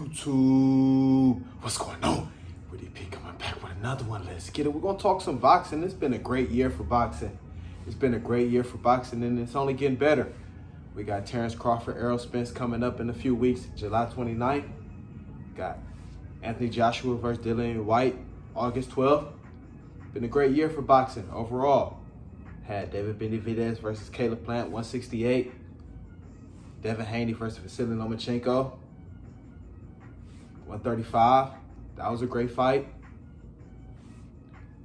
YouTube, what's going on? Woody P coming back with another one. Let's get it. We're gonna talk some boxing. It's been a great year for boxing. It's been a great year for boxing, and it's only getting better. We got Terrence Crawford, Errol Spence coming up in a few weeks, July 29th. Got Anthony Joshua versus Dillian White, August 12th. Been a great year for boxing overall. Had David Benavidez versus Caleb Plant, 168. Devin Haney versus Vasily Lomachenko, 135. That was a great fight.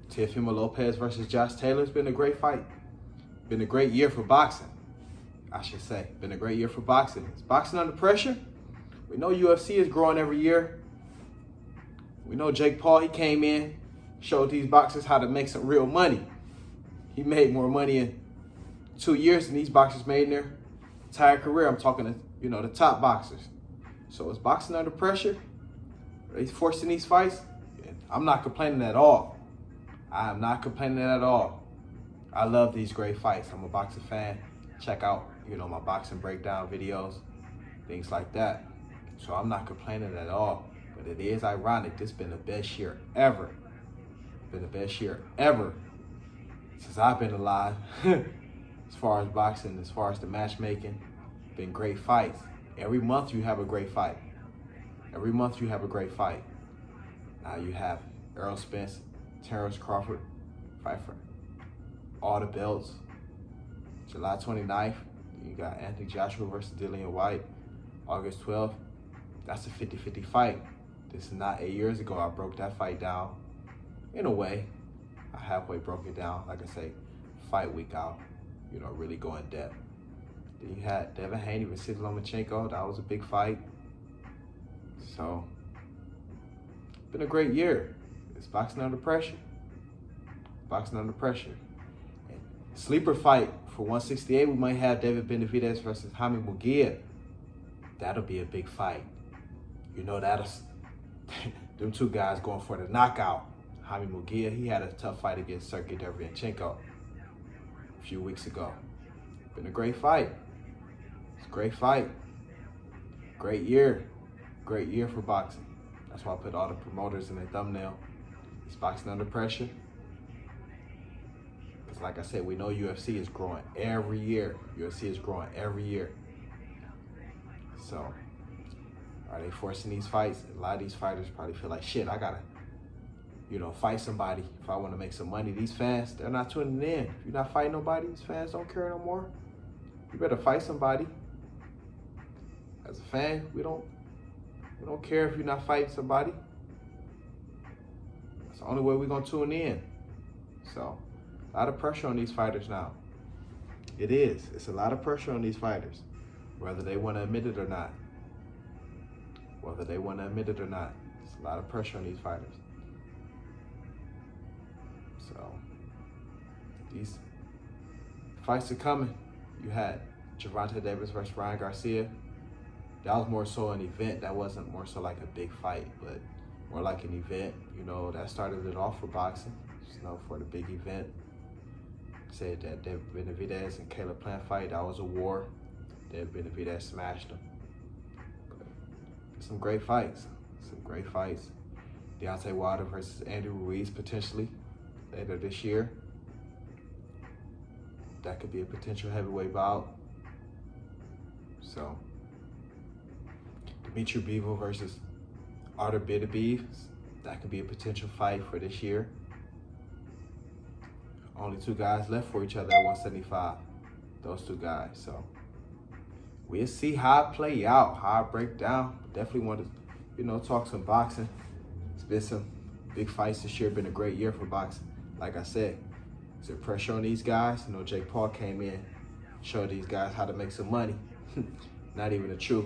Teofimo Lopez versus Josh Taylor. It's been a great fight. Been a great year for boxing, I should say. Been a great year for boxing. Is boxing under pressure? We know UFC is growing every year. We know Jake Paul, he came in, showed these boxers how to make some real money. He made more money in 2 years than these boxers made in their entire career. I'm talking to, the top boxers. So is boxing under pressure? Are they forcing these fights? I'm not complaining at all. I am not complaining at all. I love these great fights. I'm a boxing fan. Check out, my boxing breakdown videos, things like that. So I'm not complaining at all. But it is ironic. This has been the best year ever. Been the best year ever since I've been alive. As far as boxing, as far as the matchmaking, been great fights. Every month you have a great fight. Every month you have a great fight. Now you have Errol Spence, Terrence Crawford, fight for all the belts. July 29th, you got Anthony Joshua versus Dillian White, August 12th. That's a 50-50 fight. This is not 8 years ago. I broke that fight down. In a way, I halfway broke it down. Like I say, fight week out, really go in depth. Then you had Devin Haney versus Lomachenko. That was a big fight. So, been a great year. It's boxing under pressure. Boxing under pressure. And sleeper fight for 168, we might have David Benavidez versus Jaime Munguia. That'll be a big fight. That's them two guys going for the knockout. Jaime Munguia, he had a tough fight against Sergey Derevyanchenko a few weeks ago. Been a great fight. It's a great fight. Great year. Great year for boxing. That's why I put all the promoters in the thumbnail. It's boxing under pressure. Because like I said, we know UFC is growing every year. UFC is growing every year. So, are they forcing these fights? A lot of these fighters probably feel like, shit, I gotta, fight somebody if I want to make some money. These fans, they're not tuning in. If you're not fighting nobody, these fans don't care no more. You better fight somebody. As a fan, we don't care if you're not fighting somebody. That's the only way we're gonna tune in. So, a lot of pressure on these fighters now. It is. It's a lot of pressure on these fighters, whether they want to admit it or not. Whether they want to admit it or not. It's a lot of pressure on these fighters. So, these fights are coming. You had Gervonta Davis versus Ryan Garcia. That was more so an event. That wasn't more so like a big fight, but more like an event. That started it off for boxing. For the big event. Said that David Benavidez and Caleb Plant fight, that was a war. David Benavidez smashed him. Some great fights. Deontay Wilder versus Andy Ruiz potentially later this year. That could be a potential heavyweight bout. So, Dimitri Bivol versus Artur Beterbiev. That could be a potential fight for this year. Only two guys left for each other at 175. Those two guys. So, we'll see how it play out, how it break down. Definitely want to, talk some boxing. It's been some big fights this year. Been a great year for boxing. Like I said, is there pressure on these guys? Jake Paul came in, showed these guys how to make some money. Not even the truth.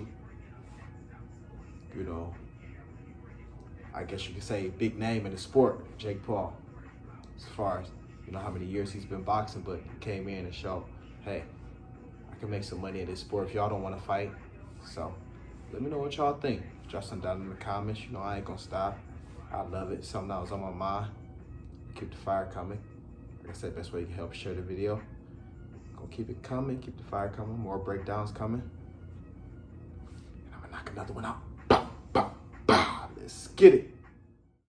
I guess you could say big name in the sport, Jake Paul. As far as, how many years he's been boxing, but he came in and showed, hey, I can make some money in this sport if y'all don't want to fight. So, let me know what y'all think. Drop some down in the comments. I ain't gonna stop. I love it. Something that was on my mind. Keep the fire coming. Like I said, best way you can help share the video. Gonna keep it coming. Keep the fire coming. More breakdowns coming. And I'm gonna knock another one out. Bow, bow. get it.